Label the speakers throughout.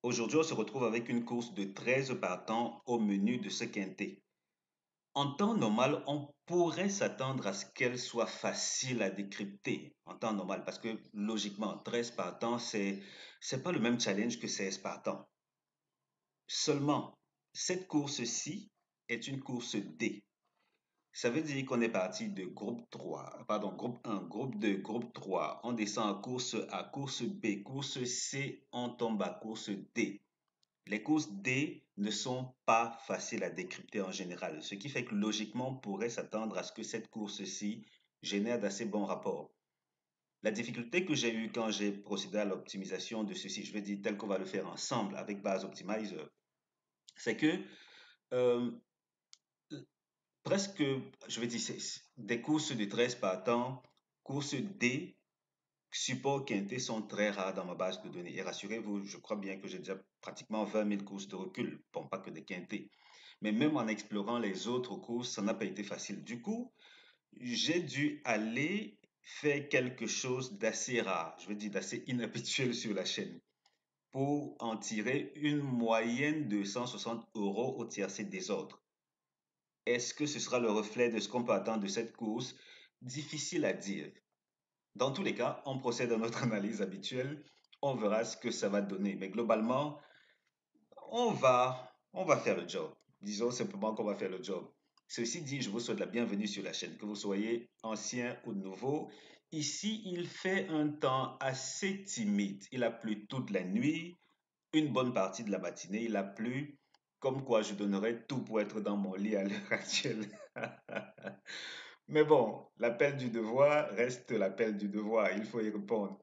Speaker 1: Aujourd'hui, on se retrouve avec une course de 13 partants au menu de ce quintet. En temps normal, on pourrait s'attendre à ce qu'elle soit facile à décrypter en temps normal parce que logiquement, 13 partants, c'est pas le même challenge que 16 partants. Seulement, cette course-ci est une course D. Ça veut dire qu'on est parti de groupe 3, pardon, groupe 1, groupe 2, groupe 3. On descend à course A, course B, course C, on tombe à course D. Les courses D ne sont pas faciles à décrypter en général, ce qui fait que logiquement, on pourrait s'attendre à ce que cette course-ci génère d'assez bons rapports. La difficulté que j'ai eue quand j'ai procédé à l'optimisation de ceci, je vais dire tel qu'on va le faire ensemble avec Base Optimizer, c'est que euh, presque, je vais dire, des courses de 13 partants, courses D, support quintet sont très rares dans ma base de données. Et rassurez-vous, je crois bien que j'ai déjà pratiquement 20 000 courses de recul, bon, pas que des quintets. Mais même en explorant les autres courses, ça n'a pas été facile. Du coup, j'ai dû aller faire quelque chose d'assez rare, je veux dire d'assez inhabituel sur la chaîne, pour en tirer une moyenne de 160 euros au tiercé des autres. Est-ce que ce sera le reflet de ce qu'on peut attendre de cette course? Difficile à dire. Dans tous les cas, on procède à notre analyse habituelle. On verra ce que ça va donner. Mais globalement, on va faire le job. Disons simplement qu'on va faire le job. Ceci dit, je vous souhaite la bienvenue sur la chaîne, que vous soyez ancien ou nouveau. Ici, il fait un temps assez timide. Il a plu toute la nuit, une bonne partie de la matinée, il a plu. Comme quoi, je donnerais tout pour être dans mon lit à l'heure actuelle. Mais bon, l'appel du devoir reste l'appel du devoir. Il faut y répondre.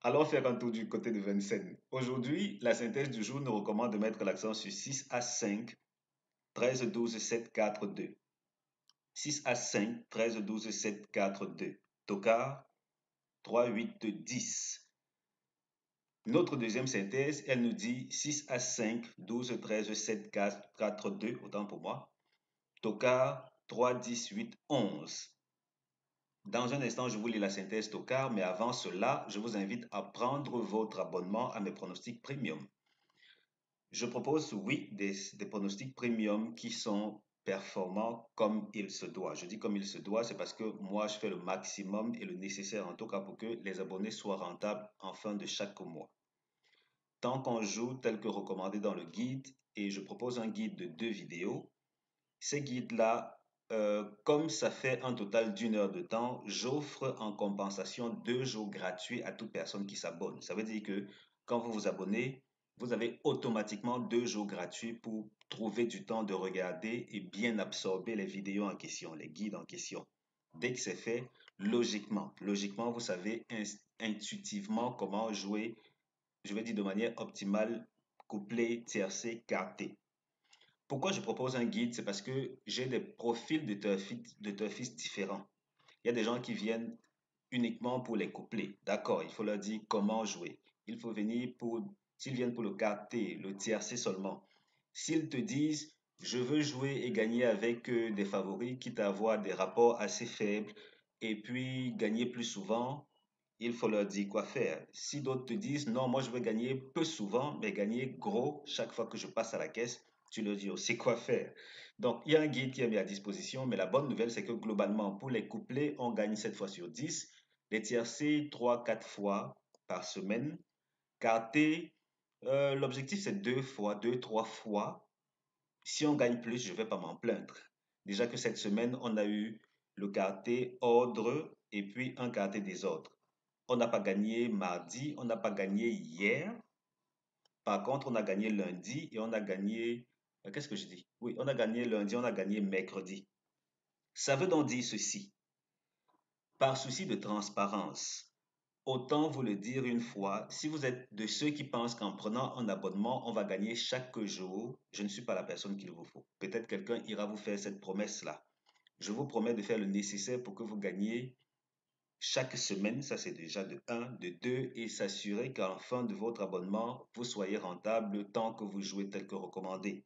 Speaker 1: Allons faire un tour du côté de Vincennes. Aujourd'hui, la synthèse du jour nous recommande de mettre l'accent sur 6 à 5, 13, 12, 7, 4, 2. 6 à 5, 13, 12, 7, 4, 2. Tocard, 3, 8, 10. Notre deuxième synthèse, elle nous dit 6 à 5, 12, 13, 7, 4, 2, autant pour moi. Tocard, 3, 10, 8, 11. Dans un instant, je vous lis la synthèse Tocard, mais avant cela, je vous invite à prendre votre abonnement à mes pronostics premium. Je propose, oui, des pronostics premium qui sont performants comme il se doit. Je dis comme il se doit, c'est parce que moi, je fais le maximum et le nécessaire en tout cas pour que les abonnés soient rentables en fin de chaque mois. Tant qu'on joue tel que recommandé dans le guide, et je propose un guide de 2 vidéos, ces guides-là, comme ça fait un total d'1 heure de temps, j'offre en compensation 2 jours gratuits à toute personne qui s'abonne. Ça veut dire que quand vous vous abonnez, vous avez automatiquement 2 jours gratuits pour trouver du temps de regarder et bien absorber les vidéos en question, les guides en question. Dès que c'est fait, logiquement, vous savez intuitivement comment jouer, je vais dire de manière optimale, couplet, tiercé, quarté. Pourquoi je propose un guide? C'est parce que j'ai des profils de turfistes différents. Il y a des gens qui viennent uniquement pour les couplets. D'accord, il faut leur dire comment jouer. Il faut venir pour, s'ils viennent pour le quartet, le tiercé seulement. S'ils te disent, je veux jouer et gagner avec des favoris, quitte à avoir des rapports assez faibles, et puis gagner plus souvent, il faut leur dire quoi faire. Si d'autres te disent, non, moi je veux gagner peu souvent, mais gagner gros chaque fois que je passe à la caisse, tu leur dis aussi quoi faire. Donc, il y a un guide qui est mis à disposition, mais la bonne nouvelle, c'est que globalement, pour les couplets, on gagne 7 fois sur 10, les tiercés 3, 4 fois par semaine. Quarté, l'objectif c'est 2 fois, 2, 3 fois. Si on gagne plus, je ne vais pas m'en plaindre. Déjà que cette semaine, on a eu le quarté ordre et puis un quarté désordre. On n'a pas gagné mardi, on n'a pas gagné hier. Par contre, on a gagné lundi et on a gagné... qu'est-ce que je dis? Oui, on a gagné lundi, on a gagné mercredi. Ça veut donc dire ceci. Par souci de transparence, autant vous le dire une fois, si vous êtes de ceux qui pensent qu'en prenant un abonnement, on va gagner chaque jour, je ne suis pas la personne qu'il vous faut. Peut-être quelqu'un ira vous faire cette promesse-là. Je vous promets de faire le nécessaire pour que vous gagniez chaque semaine, ça c'est déjà de un, de 2, et s'assurer qu'à la fin de votre abonnement, vous soyez rentable tant que vous jouez tel que recommandé.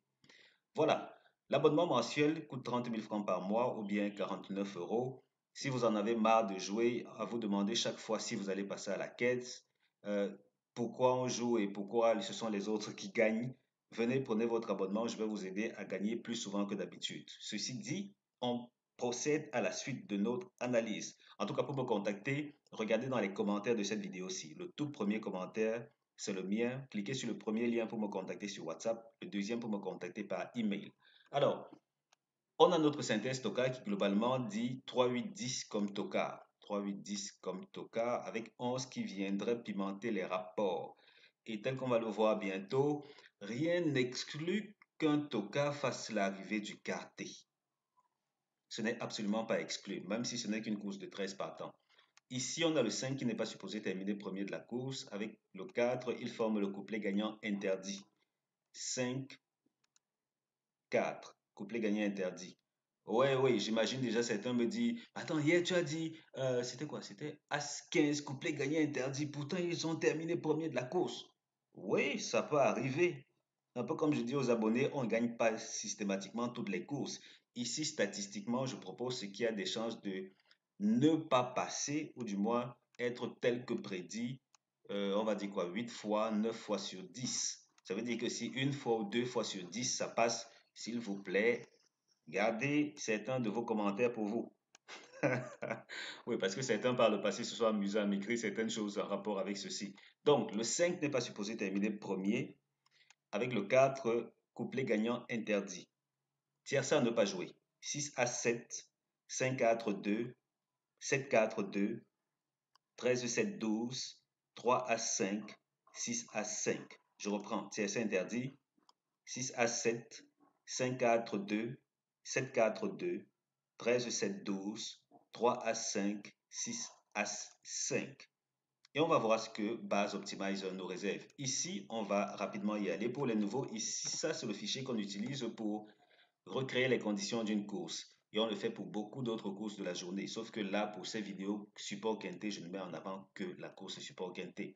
Speaker 1: Voilà, l'abonnement mensuel coûte 30 000 francs par mois ou bien 49 euros. Si vous en avez marre de jouer, à vous demander chaque fois si vous allez passer à la caisse. Euh, pourquoi on joue et pourquoi ce sont les autres qui gagnent, venez, prenez votre abonnement, je vais vous aider à gagner plus souvent que d'habitude. Ceci dit, on procède à la suite de notre analyse. En tout cas, pour me contacter, regardez dans les commentaires de cette vidéo-ci. Le tout premier commentaire, c'est le mien. Cliquez sur le premier lien pour me contacter sur WhatsApp, le deuxième pour me contacter par email. Alors, on a notre synthèse Toka qui globalement dit 3-8-10 comme Toka. 3-8-10 comme Toka avec 11 qui viendrait pimenter les rapports. Et tel qu'on va le voir bientôt, rien n'exclut qu'un Toka fasse l'arrivée du quarté. Ce n'est absolument pas exclu, même si ce n'est qu'une course de 13 partants. Ici, on a le 5 qui n'est pas supposé terminer premier de la course. Avec le 4, il forme le couplet gagnant interdit. 5, 4. Couplet gagnant interdit. Ouais, oui, j'imagine déjà certains me disent, attends, hier tu as dit, c'était quoi? C'était As 15, couplet gagnant interdit. Pourtant, ils ont terminé premier de la course. Oui, ça peut arriver. Un peu comme je dis aux abonnés, on ne gagne pas systématiquement toutes les courses. Ici, statistiquement, je propose ce qui a des chances de ne pas passer, ou du moins être tel que prédit, on va dire quoi, 8 fois, 9 fois sur 10. Ça veut dire que si une fois ou deux fois sur 10 ça passe, s'il vous plaît, gardez certains de vos commentaires pour vous. Oui, parce que certains par le passé se sont amusés à m'écrire certaines choses en rapport avec ceci. Donc, le 5 n'est pas supposé terminer premier. Avec le 4, couplet gagnant interdit. Tiercé à ne pas jouer. 6 à 7, 5 4 2, 7 4 2, 13 7 12, 3 à 5, 6 à 5. Je reprends. Tiercé interdit. 6 à 7, 5 4 2, 7 4 2, 13 7 12, 3 à 5, 6 à 5. Et on va voir ce que Base Optimizer nous réserve. Ici, on va rapidement y aller. Pour les nouveaux, ici, ça, c'est le fichier qu'on utilise pour recréer les conditions d'une course. Et on le fait pour beaucoup d'autres courses de la journée. Sauf que là, pour ces vidéos support quinté, je ne mets en avant que la course support quinté.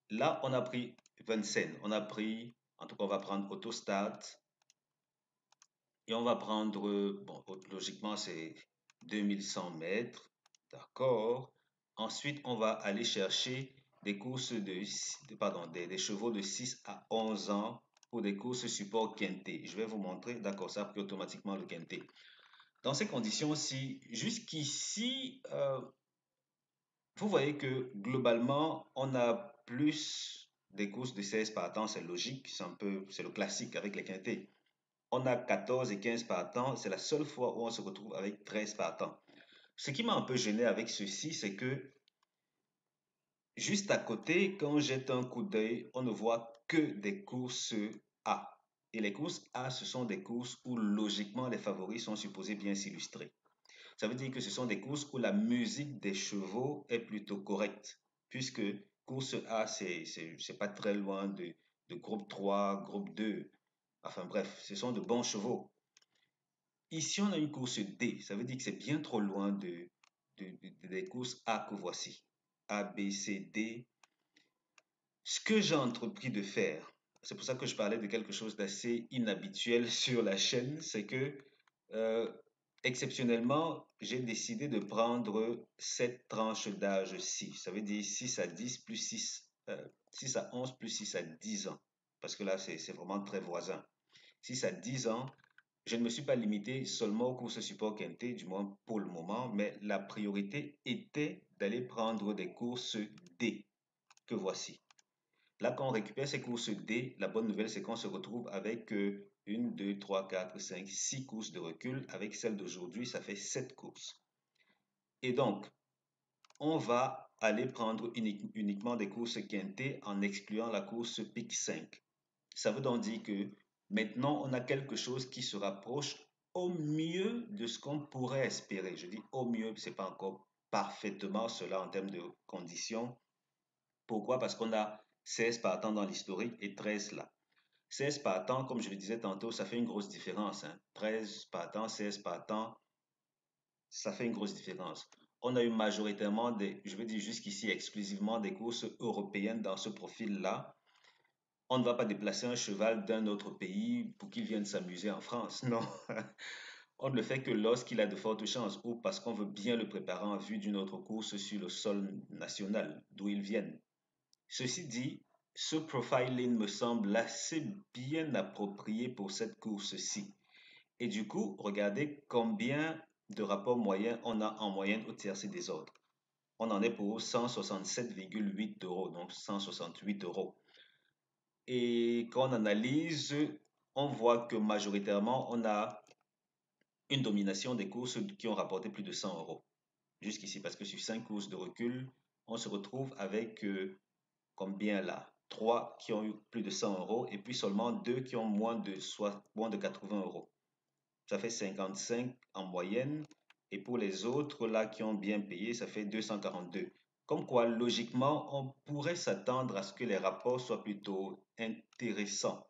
Speaker 1: Là, on a pris Vincennes. On a pris, en tout cas, on va prendre Autostart. Et on va prendre, bon, logiquement, c'est 2100 mètres. D'accord. Ensuite, on va aller chercher des courses pardon, des chevaux de 6 à 11 ans pour des courses support quinté. Je vais vous montrer. D'accord, ça a pris automatiquement le quinté. Dans ces conditions-ci, jusqu'ici, vous voyez que globalement, on a plus des courses de 16 partants. C'est logique, c'est le classique avec les quintés. On a 14 et 15 partants. C'est la seule fois où on se retrouve avec 13 partants. Ce qui m'a un peu gêné avec ceci, c'est que juste à côté, quand on jette un coup d'œil, on ne voit que des courses A. Et les courses A, ce sont des courses où logiquement les favoris sont supposés bien s'illustrer. Ça veut dire que ce sont des courses où la musique des chevaux est plutôt correcte, puisque course A, c'est pas très loin de groupe 3, groupe 2. Enfin bref, ce sont de bons chevaux. Ici, on a une course D. Ça veut dire que c'est bien trop loin des courses A que voici. A, B, C, D. Ce que j'ai entrepris de faire, c'est pour ça que je parlais de quelque chose d'assez inhabituel sur la chaîne, c'est que euh, exceptionnellement, j'ai décidé de prendre cette tranche d'âge-ci. Ça veut dire 6 à 10 plus 6 à 11 plus 6 à 10 ans. Parce que là, c'est vraiment très voisin. 6 à 10 ans, je ne me suis pas limité seulement aux courses support quinté, du moins pour le moment, mais la priorité était d'aller prendre des courses D que voici. Là, quand on récupère ces courses D, la bonne nouvelle, c'est qu'on se retrouve avec 1, 2, 3, 4, 5, 6 courses de recul. Avec celle d'aujourd'hui, ça fait 7 courses. Et donc, on va aller prendre uniquement des courses quintées en excluant la course pic 5. Ça veut donc dire que maintenant, on a quelque chose qui se rapproche au mieux de ce qu'on pourrait espérer. Je dis au mieux, ce n'est pas encore parfaitement cela en termes de conditions. Pourquoi? Parce qu'on a 16 partants dans l'historique et 13 là. 16 partants, comme je le disais tantôt, ça fait une grosse différence. 13 partants, 16 partants, ça fait une grosse différence. On a eu majoritairement je veux dire jusqu'ici exclusivement des courses européennes dans ce profil-là. On ne va pas déplacer un cheval d'un autre pays pour qu'il vienne s'amuser en France, non. On ne le fait que lorsqu'il a de fortes chances ou parce qu'on veut bien le préparer en vue d'une autre course sur le sol national d'où ils viennent. Ceci dit, ce profiling me semble assez bien approprié pour cette course-ci. Et du coup, regardez combien de rapports moyens on a en moyenne au tiercé des ordres. On en est pour 167,8 euros, donc 168 euros. Et quand on analyse, on voit que majoritairement, on a une domination des courses qui ont rapporté plus de 100 euros jusqu'ici, parce que sur 5 courses de recul, on se retrouve avec combien là? 3 qui ont eu plus de 100 euros et puis seulement 2 qui ont moins de 80 euros. Ça fait 55 en moyenne. Et pour les autres là qui ont bien payé, ça fait 242. Comme quoi, logiquement, on pourrait s'attendre à ce que les rapports soient plutôt intéressants.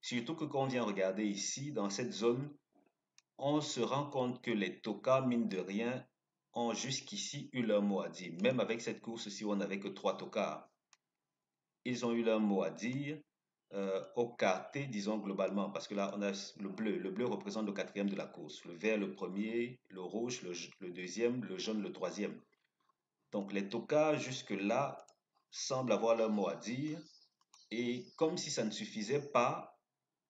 Speaker 1: Surtout que quand on vient regarder ici, dans cette zone, on se rend compte que les tokas, mine de rien, ont jusqu'ici eu leur mot à dire. Même avec cette course-ci, on n'avait que 3 tokas. Ils ont eu leur mot à dire au quarté, disons globalement, parce que là, on a le bleu. Le bleu représente le quatrième de la course. Le vert, le premier, le rouge, le deuxième, le jaune, le troisième. Donc, les tokas, jusque-là, semblent avoir leur mot à dire. Et comme si ça ne suffisait pas,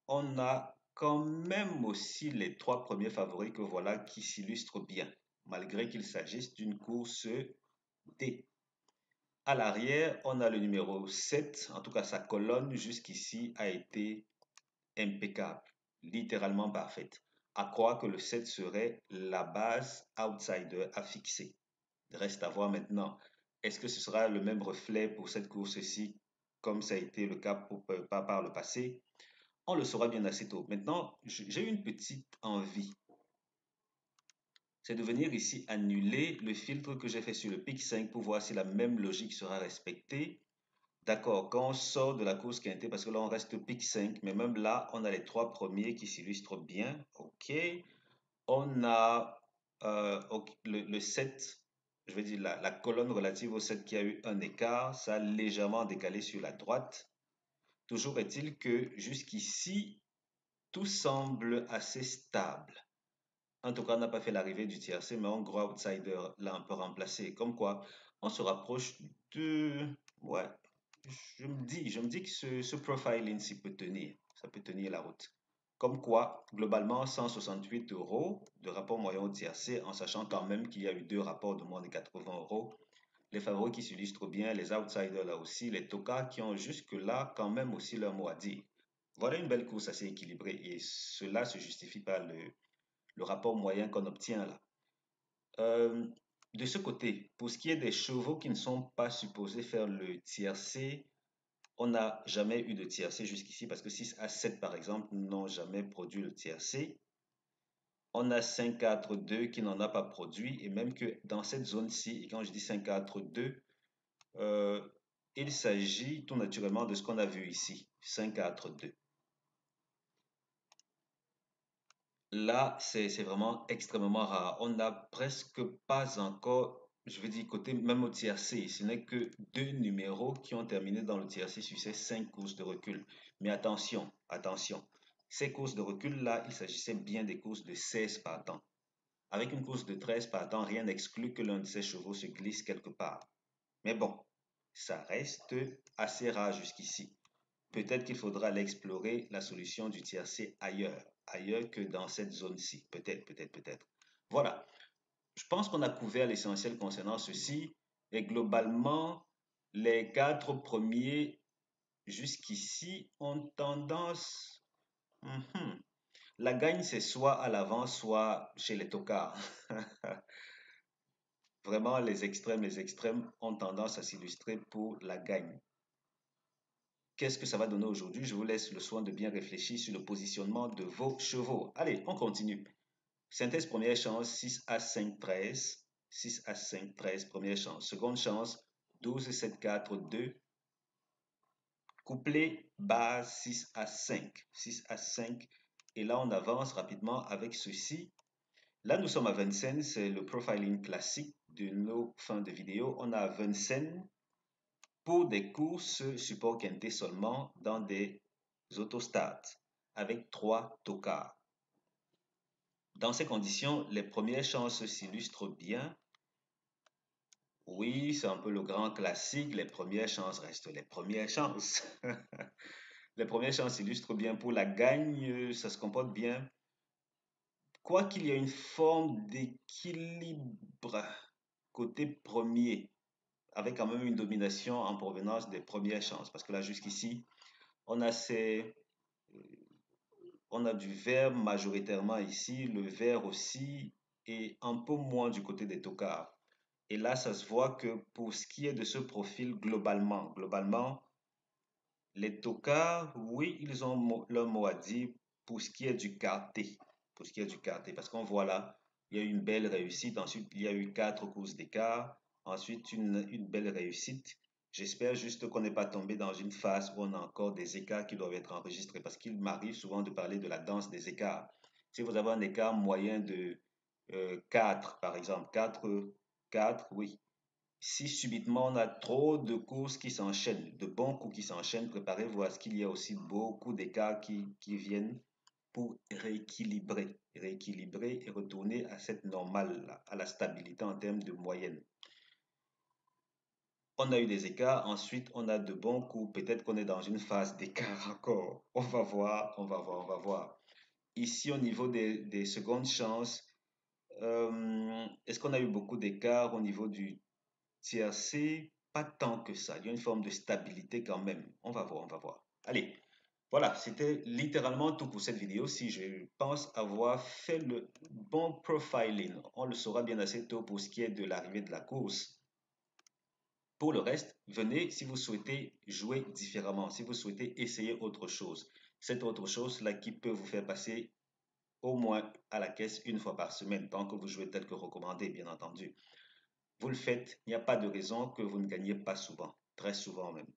Speaker 1: on a quand même aussi les 3 premiers favoris que voilà qui s'illustrent bien, malgré qu'il s'agisse d'une course D. À l'arrière, on a le numéro 7, en tout cas sa colonne jusqu'ici a été impeccable, littéralement parfaite. À croire que le 7 serait la base outsider à fixer. Reste à voir maintenant, est-ce que ce sera le même reflet pour cette course-ci, comme ça a été le cas par le passé? On le saura bien assez tôt. Maintenant, j'ai une petite envie. C'est de venir ici annuler le filtre que j'ai fait sur le PIC 5 pour voir si la même logique sera respectée. D'accord, quand on sort de la course quintée, parce que là on reste PIC 5, mais même là, on a les 3 premiers qui s'illustrent bien. OK. On a le 7, je vais dire la colonne relative au 7 qui a eu un écart, ça a légèrement décalé sur la droite. Toujours est-il que jusqu'ici, tout semble assez stable. En tout cas, on n'a pas fait l'arrivée du tiercé, mais un gros outsider l'a un peu remplacé. Comme quoi, on se rapproche de... Ouais, je me dis que ce profiling s'y peut tenir. Ça peut tenir la route. Comme quoi, globalement, 168 euros de rapport moyen au tiercé, en sachant quand même qu'il y a eu 2 rapports de moins de 80 euros. Les favoris qui s'illustrent bien, les outsiders là aussi, les tokas qui ont jusque-là quand même aussi leur mot à dire. Voilà une belle course assez équilibrée et cela se justifie par le rapport moyen qu'on obtient là. Euh, de ce côté, pour ce qui est des chevaux qui ne sont pas supposés faire le tiercé, on n'a jamais eu de tiercé jusqu'ici parce que 6 à 7 par exemple n'ont jamais produit le tiercé. On a 5-4-2 qui n'en a pas produit et même que dans cette zone-ci, et quand je dis 5-4-2, euh, il s'agit tout naturellement de ce qu'on a vu ici, 5-4-2. Là, c'est vraiment extrêmement rare. On n'a presque pas encore, je veux dire, côté même au tiercé, ce n'est que 2 numéros qui ont terminé dans le tiercé sur ces 5 courses de recul. Mais attention, attention, ces courses de recul-là, il s'agissait bien des courses de 16 partants. Avec une course de 13 partants, rien n'exclut que l'un de ces chevaux se glisse quelque part. Mais bon, ça reste assez rare jusqu'ici. Peut-être qu'il faudra aller explorer la solution du tiercé ailleurs que dans cette zone-ci. Peut-être, peut-être, peut-être. Voilà. Je pense qu'on a couvert l'essentiel concernant ceci. Et globalement, les 4 premiers jusqu'ici ont tendance. Mhm. La gagne, c'est soit à l'avant, soit chez les tocards. Vraiment, les extrêmes ont tendance à s'illustrer pour la gagne. Qu'est-ce que ça va donner aujourd'hui? Je vous laisse le soin de bien réfléchir sur le positionnement de vos chevaux. Allez, on continue. Synthèse première chance, 6 à 5, 13. 6 à 5, 13, première chance. Seconde chance, 12, 7, 4, 2. Couplet base 6 à 5. 6 à 5. Et là, on avance rapidement avec ceci. Là, nous sommes à Vincennes. C'est le profiling classique de nos fins de vidéo. On a à Vincennes pour des courses support quinté seulement dans des autostats avec 3 tocards. Dans ces conditions, les premières chances s'illustrent bien. Oui, c'est un peu le grand classique. Les premières chances restent les premières chances. Les premières chances illustrent bien pour la gagne, ça se comporte bien. Quoi qu'il y ait une forme d'équilibre côté premier, avec quand même une domination en provenance des premières chances. Parce que là, jusqu'ici, on a ces, on a du vert majoritairement ici, le vert aussi, et un peu moins du côté des tocards. Et là, ça se voit que pour ce qui est de ce profil globalement, les tocards, oui, ils ont leur mot à dire pour ce qui est du quarté. Pour ce qui est du quarté. Parce qu'on voit là, il y a eu une belle réussite. Ensuite, il y a eu 4 courses d'écart. Ensuite, une belle réussite. J'espère juste qu'on n'est pas tombé dans une phase où on a encore des écarts qui doivent être enregistrés. Parce qu'il m'arrive souvent de parler de la danse des écarts. Si vous avez un écart moyen de 4, par exemple, 4, oui, si subitement on a trop de courses qui s'enchaînent, de bons coups qui s'enchaînent, préparez-vous à ce qu'il y ait aussi beaucoup d'écarts qui viennent pour rééquilibrer et retourner à cette normale, à la stabilité en termes de moyenne. On a eu des écarts, ensuite on a de bons coups, peut-être qu'on est dans une phase d'écart encore. On va voir, on va voir, on va voir. Ici, au niveau des secondes chances, est-ce qu'on a eu beaucoup d'écarts au niveau du tiercé, pas tant que ça. Il y a une forme de stabilité quand même. On va voir, on va voir. Allez, voilà, c'était littéralement tout pour cette vidéo. Si je pense avoir fait le bon profiling, on le saura bien assez tôt pour ce qui est de l'arrivée de la course. Pour le reste, venez si vous souhaitez jouer différemment, si vous souhaitez essayer autre chose. Cette autre chose-là qui peut vous faire passer au moins à la caisse une fois par semaine, tant que vous jouez tel que recommandé, bien entendu. Vous le faites, il n'y a pas de raison que vous ne gagnez pas souvent, très souvent même.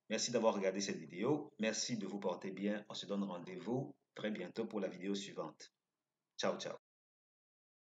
Speaker 1: Merci d'avoir regardé cette vidéo. Merci de vous porter bien. On se donne rendez-vous très bientôt pour la vidéo suivante. Ciao, ciao.